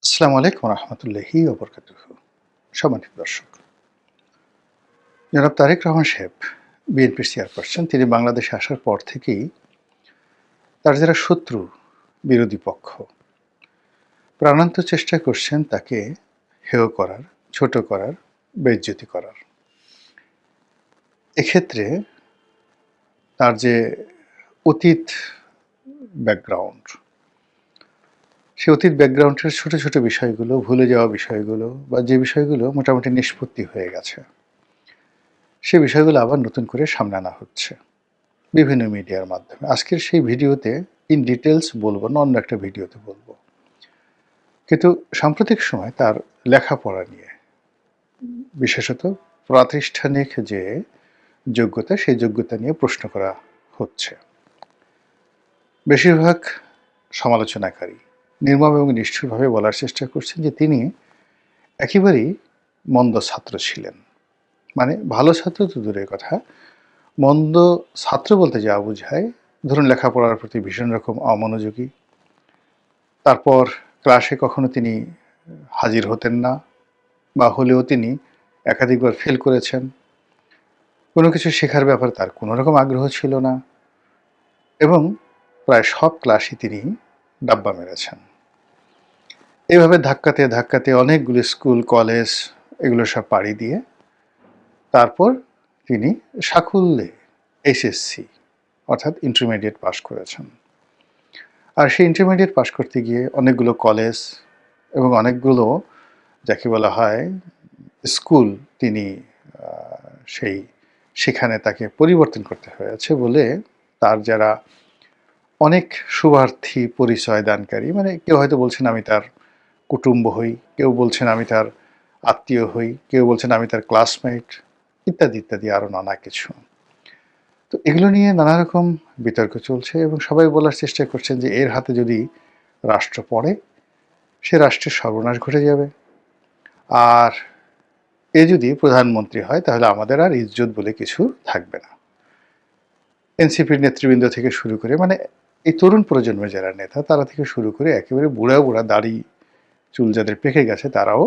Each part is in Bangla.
আসসালামু আলাইকুম রহমতুল্লাহি ওবরকাতুহু। সম্মানিত দর্শক, জনাব তারেক রহমান সাহেব বিএনপির চেয়ারপারসন। তিনি বাংলাদেশে আসার পর থেকেই তার যারা শত্রু, বিরোধী পক্ষ প্রাণান্ত চেষ্টা করছেন তাকে হেয় করার, ছোট করার, বেইজ্জতি করার। এক্ষেত্রে তার যে অতীত ব্যাকগ্রাউন্ড, সেই অতীত ব্যাকগ্রাউন্ডের ছোট ছোট বিষয়গুলো, ভুলে যাওয়া বিষয়গুলো বা যে বিষয়গুলো মোটামুটি নিষ্পত্তি হয়ে গেছে, সে বিষয়গুলো আবার নতুন করে সামনে আনা হচ্ছে বিভিন্ন মিডিয়ার মাধ্যমে। আজকের সেই ভিডিওতে ইন ডিটেলস বলবো না, অন্য একটা ভিডিওতে বলবো। কিন্তু সাম্প্রতিক সময় তার লেখাপড়া নিয়ে, বিশেষত প্রাতিষ্ঠানিক যে যোগ্যতা, সেই যোগ্যতা নিয়ে প্রশ্ন করা হচ্ছে। বেশিরভাগ সমালোচনাকারী নির্মম এবং নিষ্ঠুরভাবে বলার চেষ্টা করছেন যে তিনি একেবারেই মন্দ ছাত্র ছিলেন। মানে ভালো ছাত্র তো দূরের কথা, মন্দ ছাত্র বলতে যা বোঝায়, ধরুন লেখাপড়ার প্রতি ভীষণ রকম অমনোযোগী, তারপর ক্লাসে কখনো তিনি হাজির হতেন না, বা হলেও তিনি একাধিকবার ফেল করেছেন, কোনো কিছু শেখার ব্যাপারে তার কোনো রকম আগ্রহ ছিল না, এবং প্রায় সব ক্লাসই তিনি ডাব্বা মেরেছেন। এইভাবে ধাক্কাতে ধাক্কাতে অনেকগুলো স্কুল, কলেজ এগুলো সব পাড়ি দিয়ে তারপর তিনি সাকুল্যে এসএসসি অর্থাৎ ইন্টারমিডিয়েট পাশ করেছেন। আর সেই ইন্টারমিডিয়েট পাশ করতে গিয়ে অনেকগুলো কলেজ এবং অনেকগুলো যাকে বলা হয় স্কুল তিনি সেখানে তাকে পরিবর্তন করতে হয়েছে বলে তার যারা অনেক শুভার্থী পরিচয় দানকারী, মানে কেউ হয়তো বলছেন আমি তার কুটুম্ব হই, কেউ বলছেন আমি তার আত্মীয় হই, কেউ বলছেন আমি তার ক্লাসমেট, ইত্যাদি ইত্যাদি আরও নানা কিছু। তো এগুলো নিয়ে নানা রকম বিতর্ক চলছে এবং সবাই বলার চেষ্টা করছেন যে এর হাতে যদি রাষ্ট্র পড়ে, সে রাষ্ট্রের সর্বনাশ ঘটে যাবে, আর এ যদি প্রধানমন্ত্রী হয় তাহলে আমাদের আর ইজ্জত বলে কিছু থাকবে না। এনসিপির নেতৃবৃন্দ থেকে শুরু করে, মানে এই তরুণ প্রজন্মের যারা নেতা তারা থেকে শুরু করে একেবারে বুড়া বুড়া দাড়ি চুল যাদের পেকে গেছে তারাও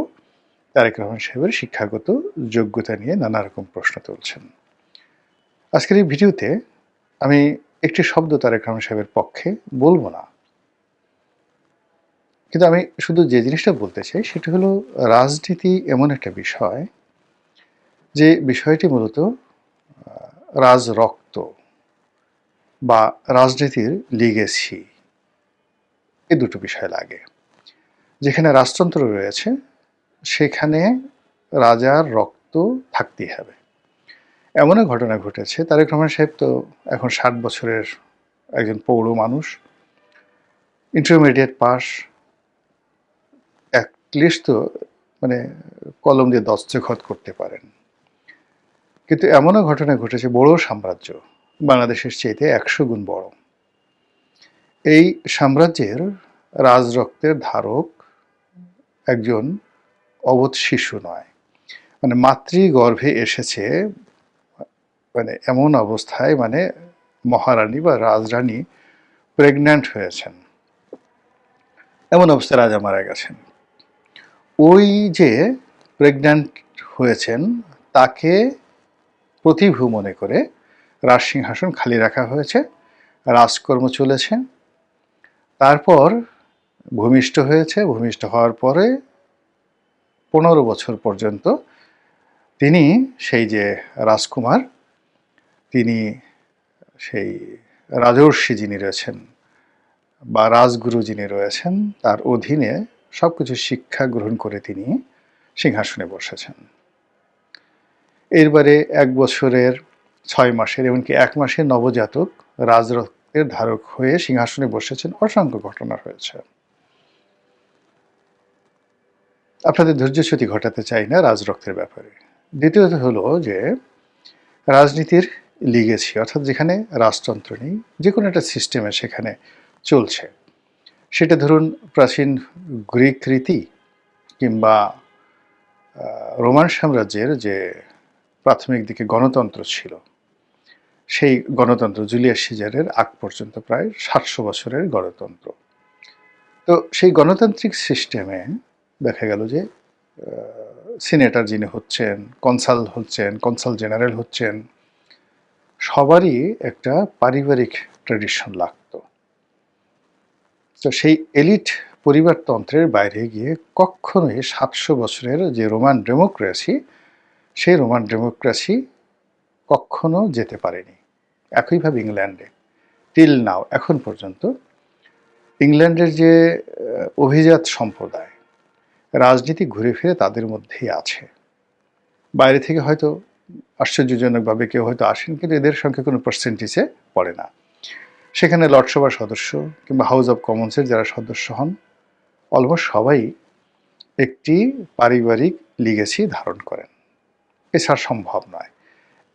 তারেক রহমান সাহেবের শিক্ষাগত যোগ্যতা নিয়ে নানা রকম প্রশ্ন তুলছেন। আজকের এই ভিডিওতে আমি একটি শব্দ তারেক রহমান সাহেবের পক্ষে বলবো না, কিন্তু আমি শুধু যে জিনিসটা বলতে চাই সেটা হলো রাজনীতি এমন একটা বিষয় যে বিষয়টি মূলত রাজরক্ত বা রাজনীতির লিগেসি, এই দুটো বিষয় লাগে। যেখানে রাজতন্ত্র রয়েছে সেখানে রাজার রক্ত থাকতেই হবে। এমনও ঘটনা ঘটেছে, তারেক রহমান সাহেব তো এখন 60 বছরের একজন পৌর মানুষ, ইন্টারমিডিয়েট পাস, অ্যাটলিস্ট তো মানে কলম দিয়ে দস্তখত করতে পারেন। কিন্তু এমনও ঘটনা ঘটেছে, বড় সাম্রাজ্য, বাংলাদেশের চাইতে 100 গুণ বড়, এই সাম্রাজ্যের রাজরক্তের ধারক একজন অবোধ শিশু নয়, মানে মাতৃগর্ভে এসেছে, মানে এমন অবস্থায়, মানে মহারানী বা রাজরানী প্রেগন্যান্ট হয়েছেন, এমন অবস্থায় রাজা মারা গেছেন। ওই যে প্রেগন্যান্ট হয়েছেন তাকে প্রতিভূ মনে করে রাজসিংহাসন খালি রাখা হয়েছে, রাজকর্ম চলেছে। তারপর ভূমিষ্ঠ হয়েছে, ভূমিষ্ঠ হওয়ার পরে 15 বছর পর্যন্ত তিনি সেই যে রাজকুমার, তিনি সেই রাজর্ষি যিনি রয়েছেন বা রাজগুরু যিনি রয়েছেন তার অধীনে সব কিছু শিক্ষা গ্রহণ করে তিনি সিংহাসনে বসেছেন। এরবারে 1 বছরের 6 মাসের এমনকি 1 মাসের নবজাতক রাজরক্তের ধারক হয়ে সিংহাসনে বসেছেন। অসংখ্য ঘটনা হয়েছে। আপনাদের ধৈর্যচ্যুতি ঘটাতে চাই না রাজরক্তের ব্যাপারে। দ্বিতীয়ত হলো যে রাজনীতির লিগেসি, অর্থাৎ যেখানে রাজতন্ত্র নেই, যে কোনো একটা সিস্টেমে সেখানে চলছে, সেটা ধরুন প্রাচীন গ্রিক রীতি কিংবা রোমান সাম্রাজ্যের যে প্রাথমিক দিকে গণতন্ত্র ছিল, সেই গণতন্ত্র জুলিয়াস সিজারের আগ পর্যন্ত প্রায় 700 বছরের গণতন্ত্র। তো সেই গণতান্ত্রিক সিস্টেমে দেখা গেল যে সিনেটর যিনি হচ্ছেন, কনসাল জেনারেল হচ্ছেন, সবারই একটা পারিবারিক ট্র্যাডিশন লাগতো। তো সেই এলিট পরিবারতন্ত্রের বাইরে গিয়ে কখনোই ৭০০ বছরের যে রোমান ডেমোক্রেসি, সেই রোমান ডেমোক্রেসি কখনো যেতে পারেনি। একইভাবে ইংল্যান্ডে টিল নাও, এখন পর্যন্ত ইংল্যান্ডের যে অভিজাত সম্প্রদায়, রাজনীতি ঘুরে ফিরে তাদের মধ্যেই আছে। বাইরে থেকে হয়তো আশ্চর্যজনকভাবে কেউ হয়তো আসেন, কিন্তু এদের সংখ্যা কোনো পার্সেন্টেজে পড়ে না। সেখানে লর্ডসভার সদস্য কিংবা হাউস অব কমন্সের যারা সদস্য হন, অলমোস্ট সবাই একটি পারিবারিক লিগেসি ধারণ করেন। এছাড়া সম্ভব নয়।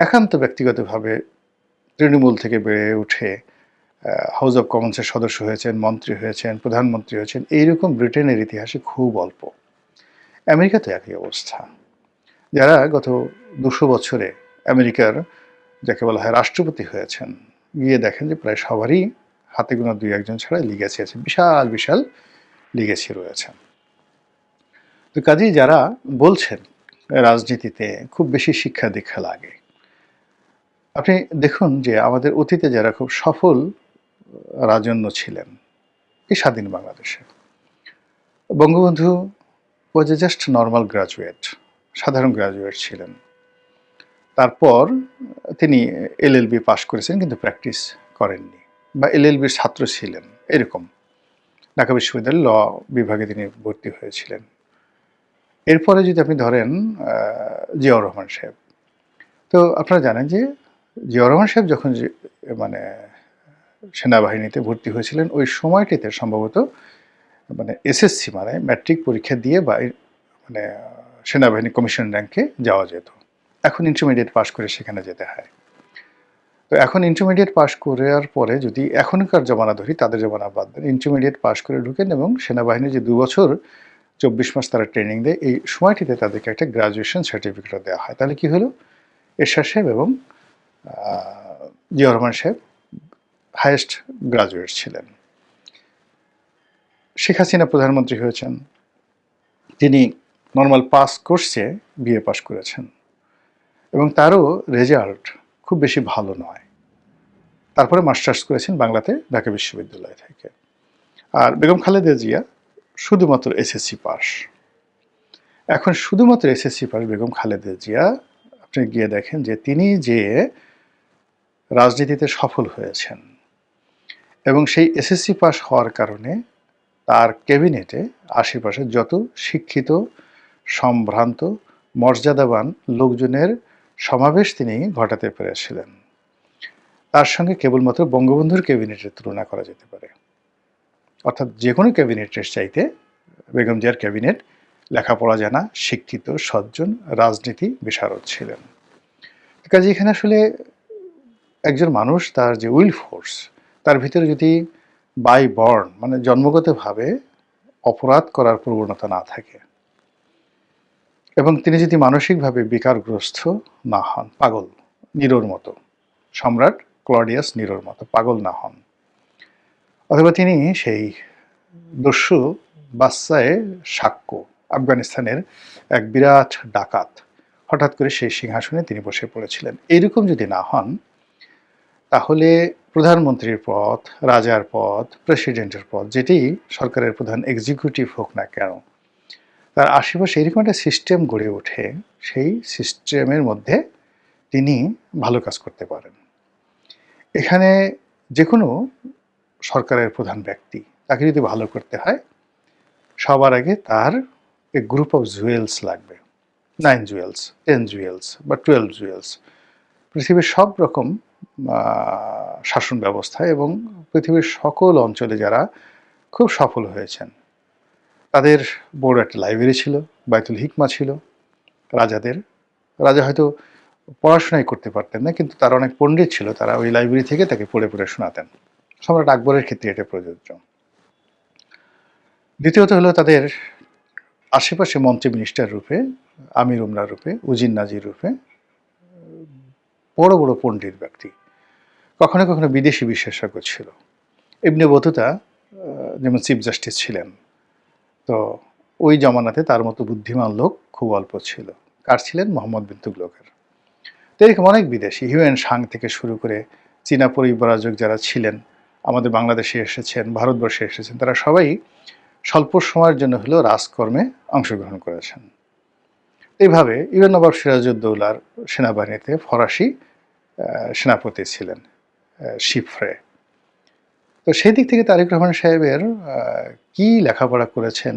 একান্ত ব্যক্তিগতভাবে তৃণমূল থেকে বেড়ে উঠে হাউস অব কমন্সের সদস্য হয়েছেন, মন্ত্রী হয়েছেন, প্রধানমন্ত্রী হয়েছেন, এইরকম ব্রিটেনের ইতিহাসে খুব অল্প। আমেরিকাতে একই অবস্থা। যারা গত ২০০ বছরে আমেরিকার যাকে বলা হয় রাষ্ট্রপতি হয়েছেন, গিয়ে দেখেন যে প্রায় সবারই হাতে গোনা ২-১ ছাড়া লিগেসি আছে, বিশাল বিশাল লিগেসি রয়েছে। তো কাজেই যারা বলছেন রাজনীতিতে খুব বেশি শিক্ষা দীক্ষা লাগে, আপনি দেখুন যে আমাদের অতীতে যারা খুব সফল রাজন্য ছিলেন এই স্বাধীন বাংলাদেশে, বঙ্গবন্ধু ওয়াজ এ জাস্ট নর্মাল গ্রাজুয়েট, সাধারণ গ্রাজুয়েট ছিলেন। তারপর তিনি এলএলবি পাশ করেছেন কিন্তু প্র্যাকটিস করেননি, বা এলএলবির ছাত্র ছিলেন এরকম। ঢাকা বিশ্ববিদ্যালয়ের ল বিভাগে তিনি ভর্তি হয়েছিলেন। এরপরে যদি আপনি ধরেন জিয়াউর রহমান সাহেব, তো আপনারা জানেন যে জিয়াউর রহমান সাহেব যখন মানে সেনাবাহিনীতে ভর্তি হয়েছিলেন, ওই সময়টিতে সম্ভবত মানে এসএসসি মানে ম্যাট্রিক পরীক্ষা দিয়ে বা মানে সেনাবাহিনী কমিশন র্যাঙ্কে যাওয়া যেত। এখন ইন্টারমিডিয়েট পাশ করে সেখানে যেতে হয়। তো এখন ইন্টারমিডিয়েট পাশ করার পরে যদি এখনকার জমানা ধরি, তাদের জমানা বাদ দেন, ইন্টারমিডিয়েট পাশ করে ঢুকেন এবং সেনাবাহিনী যে ২ বছর ২৪ মাস তারা ট্রেনিং দেয়, এই সময়টিতে তাদেরকে একটা গ্রাজুয়েশন সার্টিফিকেট দেওয়া হয়। তাহলে কি হলো, এরশাদ সাহেব এবং জিয়াউর রহমান সাহেব হায়েস্ট গ্রাজুয়েট ছিলেন। শেখ হাসিনা প্রধানমন্ত্রী হয়েছেন, তিনি নর্মাল পাস কোর্সে বিএ পাস করেছেন এবং তারও রেজাল্ট খুব বেশি ভালো নয়। তারপরে মাস্টার্স করেছেন বাংলাতে ঢাকা বিশ্ববিদ্যালয় থেকে। আর বেগম খালেদা জিয়া শুধুমাত্র এসএসসি পাস। এখন শুধুমাত্র এসএসসি পাস বেগম খালেদা জিয়া, আপনি গিয়ে দেখেন যে তিনি যে রাজনীতিতে সফল হয়েছেন এবং সেই এসএসসি পাস হওয়ার কারণে তার ক্যাবিনেটে আশেপাশে যত শিক্ষিত, সম্ভ্রান্ত, মর্যাদাবান লোকজনের সমাবেশ তিনি ঘটাতে পেরেছিলেন, তার সঙ্গে কেবলমাত্র বঙ্গবন্ধুর ক্যাবিনেটের তুলনা করা যেতে পারে। অর্থাৎ যে কোনো ক্যাবিনেটের চাইতে বেগম জিয়ার ক্যাবিনেট লেখাপড়া জানা, শিক্ষিত, সজ্জন, রাজনীতি বিশারদ ছিলেন। কাজে এখানে আসলে একজন মানুষ তার যে উইল ফোর্স, তার ভিতরে যদি বাই বর্ন মানে জন্মগতভাবে অপরাধ করার প্রবণতা না থাকে এবং তিনি যদি মানসিকভাবে বিকারগ্রস্ত না হন, পাগল নিরোর মতো, সম্রাট ক্লডিয়াস নিরোর মতো পাগল না হন, অথবা তিনি সেই দস্যু বাদশাহে সাক্ষ্য, আফগানিস্তানের এক বিরাট ডাকাত, হঠাৎ করে সেই সিংহাসনে তিনি বসে পড়েছিলেন, এইরকম যদি না হন, তাহলে প্রধানমন্ত্রীর পদ, রাজার পদ, প্রেসিডেন্টের পদ, যেটি সরকারের প্রধান এক্সিকিউটিভ হোক না কেন, তার আশেপাশে এরকম একটা সিস্টেম গড়ে ওঠে, সেই সিস্টেমের মধ্যে তিনি ভালো কাজ করতে পারেন। এখানে যে কোনো সরকারের প্রধান ব্যক্তি, তাকে যদি ভালো করতে হয়, সবার আগে তার এ গ্রুপ অফ জুয়েলস লাগবে, 9 জুয়েলস, 10 জুয়েলস বা 12 জুয়েলস। পৃথিবীর সব রকম শাসন ব্যবস্থায় এবং পৃথিবীর সকল অঞ্চলে যারা খুব সফল হয়েছেন, তাদের বড় একটা লাইব্রেরি ছিল, বাইতুল হিকমা ছিল রাজাদের। রাজা হয়তো পড়াশোনাই করতে পারতেন না, কিন্তু তারা অনেক পণ্ডিত ছিল, তারা ওই লাইব্রেরি থেকে তাকে পড়ে পড়ে শোনাতেন। সম্রাট আকবরের ক্ষেত্রে এটা প্রযোজ্য। দ্বিতীয়ত হলো তাদের আশেপাশে মন্ত্রী মিনিস্টার রূপে, আমির উমরা রূপে, উজির নাজির রূপে বড় বড় পণ্ডিত ব্যক্তি, কখনো কখনো বিদেশি বিশেষজ্ঞ ছিল। ইবনে বতুতা যেমন চিফ জাস্টিস ছিলেন, তো ওই জমানাতে তার মতো বুদ্ধিমান লোক খুব অল্প ছিল। কার ছিলেন? মোহাম্মদ বিন তুগলকের। তো এরকম অনেক বিদেশি হিউয়েন সাং থেকে শুরু করে চীনা পরিব্রাজক যারা ছিলেন, আমাদের বাংলাদেশে এসেছেন, ভারতবর্ষে এসেছেন, তারা সবাই স্বল্প সময়ের জন্য হলেও রাজকর্মে অংশগ্রহণ করেছেন। এইভাবে ইউএন নবাব সিরাজউদ্দৌলার সেনাবাহিনীতে ফরাসি সেনাপতি ছিলেন, শিফরে। তো সেই দিক থেকে তারেক রহমান সাহেবের কি লেখাপড়া করেছেন,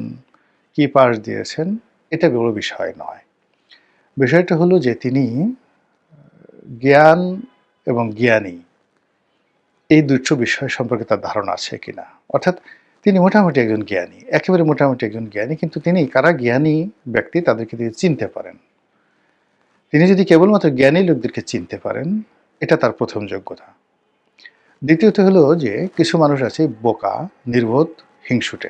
কি পাস দিয়েছেন, এটা বড় বিষয় নয়। বিষয়টা হলো যে তিনি জ্ঞান এবং জ্ঞানী এই দুটো বিষয় সম্পর্কে তার ধারণা আছে কিনা। অর্থাৎ তিনি মোটামুটি একজন জ্ঞানী, একেবারে মোটামুটি একজন জ্ঞানী, কিন্তু তিনি কারা জ্ঞানী ব্যক্তি তাদেরকে তিনি চিনতে পারেন। তিনি যদি কেবলমাত্র জ্ঞানী লোকদেরকে চিনতে পারেন, এটা তার প্রথম যোগ্যতা। দ্বিতীয়ত হলো যে কিছু মানুষ আছে বোকা, নির্বোধ, হিংসুটে।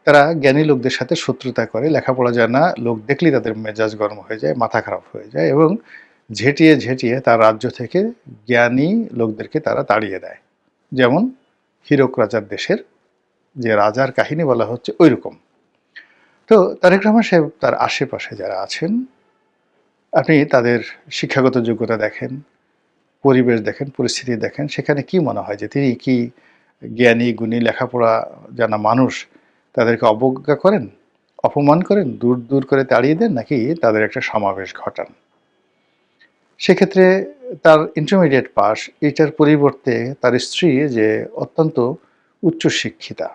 তারা জ্ঞানী লোকদের সাথে শত্রুতা করে, লেখাপড়া জানে না লোক দেখলেই তাদের মেজাজ গরম হয়ে যায়, মাথা খারাপ হয়ে যায় এবং ঝেঁটিয়ে ঝেঁটিয়ে তার রাজ্য থেকে জ্ঞানী লোকদেরকে তারা তাড়িয়ে দেয়। যেমন হীরক রাজার দেশের যে রাজার কাহিনী বলা হচ্ছে ওই রকম। তো তারেক রহমান সাহেব তার আশেপাশে যারা আছেন, আপনি তাদের শিক্ষাগত যোগ্যতা দেখেন, পরিবেশ দেখেন, পরিস্থিতি দেখেন, সেখানে কি মনে হয় যে তিনি কি জ্ঞানী গুণী লেখাপড়া জানা মানুষ তাদেরকে অবজ্ঞা করেন, অপমান করেন, দূর দূর করে তাড়িয়ে দেন, নাকি তাদের একটা সমাবেশ ঘটান? সেক্ষেত্রে তার ইন্টারমিডিয়েট পাস, এটার পরিবর্তে তার স্ত্রী যে অত্যন্ত উচ্চশিক্ষিতা,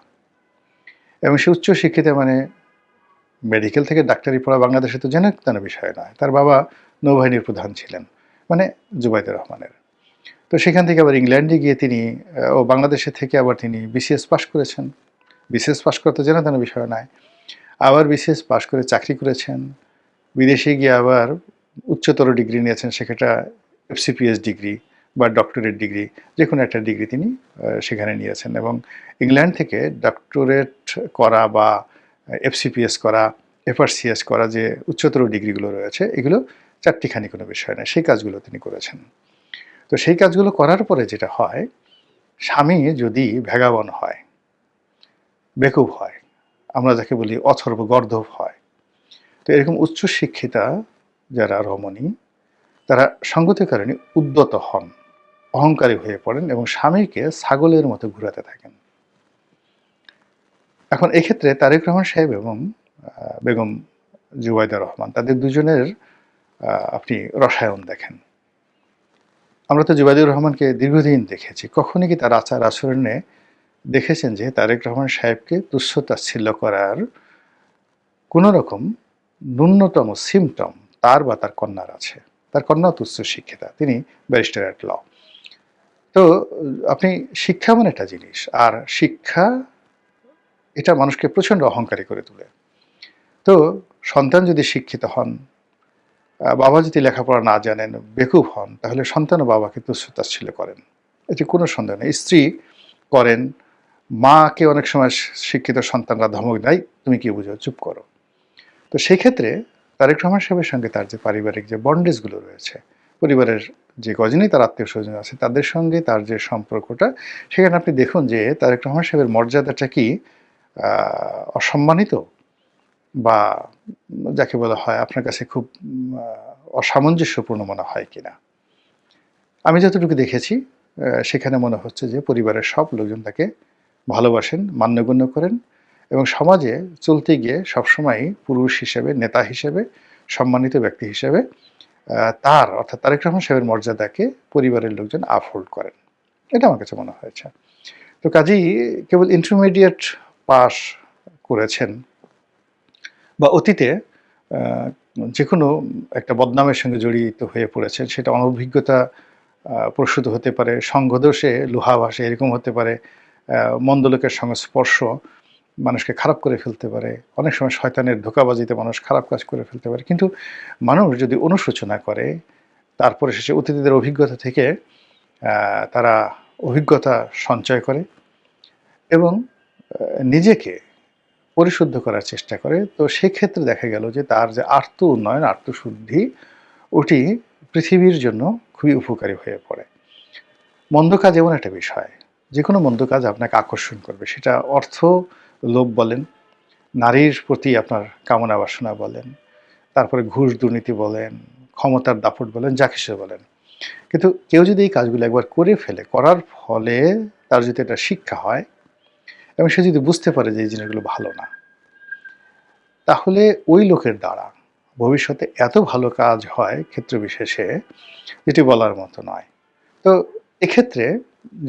এবং সে উচ্চশিক্ষিতা মানে মেডিকেল থেকে ডাক্তারি পড়া বাংলাদেশে তো জেনে তেন বিষয় নয়। তার বাবা নৌবাহিনীর প্রধান ছিলেন, মানে জুবাইদুর রহমানের। তো সেখান থেকে আবার ইংল্যান্ডে গিয়ে তিনি ও বাংলাদেশে থেকে আবার তিনি বিসিএস পাশ করেছেন। বিসিএস পাশ করতে জেনে তেন বিষয় নয়। আবার বিসিএস পাশ করে চাকরি করেছেন। বিদেশে গিয়ে আবার উচ্চতর ডিগ্রি নিয়েছেন, সেটা এফসিপিএস ডিগ্রি বা ডক্টরেট ডিগ্রি, যে কোনো একটা ডিগ্রি তিনি সেখানে নিয়েছেন। এবং ইংল্যান্ড থেকে ডক্টরেট করা বা এফসিপিএস করা, এফআরসিএস করা যে উচ্চতর ডিগ্রিগুলো রয়েছে, এগুলো চারটিখানি কোনো বিষয় না, সেই কাজগুলো তিনি করেছেন। তো সেই কাজগুলো করার পরে যেটা হয়, স্বামী যদি ভেগাবন হয়, বেকুব হয়, আমরা যাকে বলি অথর্ব গর্দভ হয়, তো এরকম উচ্চশিক্ষিতা যারা রমণী, তারা সঙ্গতির কারণে উদ্যত হন, অহংকারী হয়ে পড়েন এবং স্বামীকে ছাগলের মতো ঘুরাতে থাকেন। এখন এক্ষেত্রে তারেক রহমান সাহেব এবং বেগম জুবাইদা রহমান, তাদের দুজনের আপনি রসায়ন দেখেন। আমরা তো জুবাইদুর রহমানকে দীর্ঘদিন দেখেছি, কখনই কি তার আচার আচরণে দেখেছেন যে তারেক রহমান সাহেবকে তুচ্ছ-তাচ্ছিল্য করার কোনো রকম ন্যূনতম সিমটম তার বা তার কন্যার আছে? তার কন্যাও তো উচ্চ শিক্ষিতা, তিনি ব্যারিস্টার অ্যাট ল। তো আপনি শিক্ষা এমন একটা জিনিস, আর শিক্ষা এটা মানুষকে প্রচণ্ড অহংকারী করে তোলে। তো সন্তান যদি শিক্ষিত হন, বাবা যদি লেখাপড়া না জানেন, বেকুব হন, তাহলে সন্তানও বাবাকে তুচ্ছ-তাচ্ছিল্য করেন, এতে কোনো সন্দেহ নেই। স্ত্রী করেন, মাকে অনেক সময় শিক্ষিত সন্তানরা ধমক দেয়, তুমি কি বুঝো, চুপ করো। তো সেই ক্ষেত্রে তারেক রহমান সাহেবের সঙ্গে তার যে পারিবারিক যে বন্ডেজগুলো রয়েছে, পরিবারের যে কজনই তার আত্মীয় স্বজন আছে তাদের সঙ্গে তার যে সম্পর্কটা, সেখানে আপনি দেখুন যে তারেক রহমান সাহেবের মর্যাদাটা কি অসম্মানিত, বা যাকে বলা হয় আপনার কাছে খুব অসামঞ্জস্যপূর্ণ মনে হয় কিনা। আমি যতটুকু দেখেছি সেখানে মনে হচ্ছে যে পরিবারের সব লোকজন তাকে ভালোবাসেন, মান্যগণ্য করেন এবং সমাজে চলতে গিয়ে সবসময়ই পুরুষ হিসেবে, নেতা হিসেবে, সম্মানিত ব্যক্তি হিসেবে তার অর্থাৎ তারেক রহমান সাহেবের মর্যাদাকে পরিবারের লোকজন আপহোল্ড করেন। এটা আমার কাছে মনে হয়েছে। তো কাজেই কেবল ইন্টারমিডিয়েট পাস করেছেন বা অতীতে যে কোনো একটা বদনামের সঙ্গে জড়িত হয়ে পড়েছেন, সেটা অনভিজ্ঞতা প্রসূত হতে পারে, সঙ্গদোষে লোহা ভাসে এরকম হতে পারে, মন্দ লোকের সংস্পর্শ মানুষকে খারাপ করে ফেলতে পারে, অনেক সময় শয়তানের ধোঁকাবাজিতে মানুষ খারাপ কাজ করে ফেলতে পারে। কিন্তু মানুষ যদি অনুশোচনা করে, তারপরে শেষে অতিথিদের অভিজ্ঞতা থেকে তারা অভিজ্ঞতা সঞ্চয় করে এবং নিজেকে পরিশুদ্ধ করার চেষ্টা করে, তো সেক্ষেত্রে দেখা গেল যে তার যে আর্ত উন্নয়ন, আত্মশুদ্ধি, ওটি পৃথিবীর জন্য খুবই উপকারী হয়ে পড়ে। মন্দ কাজ এমন একটা বিষয়, যে কোনো মন্দ কাজ আপনাকে আকর্ষণ করবে, সেটা অর্থ লোভ বলেন, নারীর প্রতি আপনার কামনা বাসনা বলেন, তারপরে ঘুষ দুর্নীতি বলেন, ক্ষমতার দাপট বলেন, যা কিছু বলেন। কিন্তু কেউ যদি এই কাজগুলো একবার করে ফেলে, করার ফলে তার যদি একটা শিক্ষা হয় এবং সে যদি বুঝতে পারে যে এই জিনিসগুলো ভালো না, তাহলে ওই লোকের দ্বারা ভবিষ্যতে এত ভালো কাজ হয় ক্ষেত্র বিশেষে, যেটি বলার মতো নয়। তো এক্ষেত্রে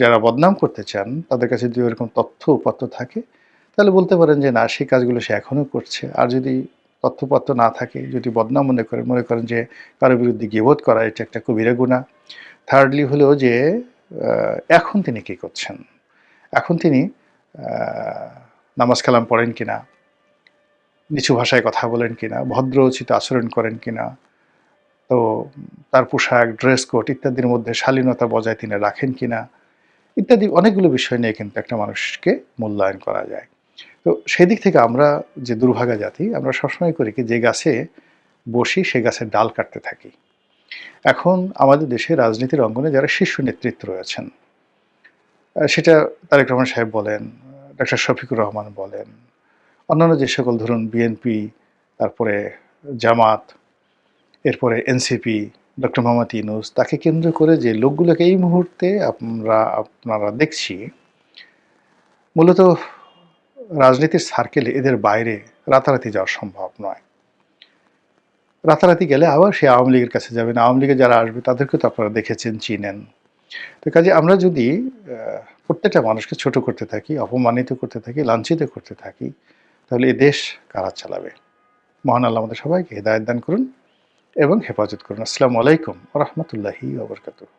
যারা বদনাম করতে চান তাদের কাছে যদি এরকম তথ্য উপাত্ত থাকে, তাহলে বলতে পারেন যে না, সেই কাজগুলো সে এখনো করছে। আর যদি তথ্যপত্র না থাকে, যদি বদনাম মনে করেন যে কারো বিরুদ্ধে গীবত করা এটা একটা কবিরা গুনাহ। থার্ডলি হলো যে এখন তিনি কি করছেন? এখন তিনি আ নামাজ কালাম পড়েন কিনা? নিচু ভাষায় কথা বলেন কিনা? ভদ্রোচিত আচরণ করেন কিনা? তো তার পোশাক, ড্রেস কোড ইত্যাদির মধ্যে শালীনতা বজায় তিনি রাখেন কিনা? ইত্যাদি অনেকগুলো বিষয় নিয়ে কিন্তু একটা মানুষকে মূল্যায়ন করা যায়। তো সেদিক থেকে আমরা যে দুর্ভাগা জাতি, আমরা সবসময় করি কি, যে গাছে বসি সে গাছের ডাল কাটতে থাকি। এখন আমাদের দেশে রাজনীতির অঙ্গনে যারা শীর্ষ নেতৃত্ব রয়েছেন, সেটা তারেক রহমান সাহেব বলেন, ডক্টর শফিকুর রহমান বলেন, অন্যান্য যে সকল ধরুন বিএনপি, তারপরে জামাত, এরপরে এনসিপি, ডক্টর মোহাম্মদ ইউনূস, তাকে কেন্দ্র করে যে লোকগুলোকে এই মুহূর্তে আপনারা দেখছি, মূলত রাজনীতির সার্কেলে এদের বাইরে রাতারাতি যাওয়া সম্ভব নয়। রাতারাতি গেলে আবার সে আওয়ামী লীগের কাছে যাবেন। আওয়ামী লীগে যারা আসবে তাদেরকে তো আপনারা দেখেছেন, চিনেন। তো কাজে আমরা যদি প্রত্যেকটা মানুষকে ছোট করতে থাকি, অপমানিত করতে থাকি, লাঞ্ছিত করতে থাকি, তাহলে এ দেশ কারা চালাবে? মহান আল্লাহ আমাদের সবাইকে হেদায়েত দান করুন এবং হেফাজত করুন। আসসালামু আলাইকুম ওয়া রাহমাতুল্লাহি ওয়া বারাকাতুহু।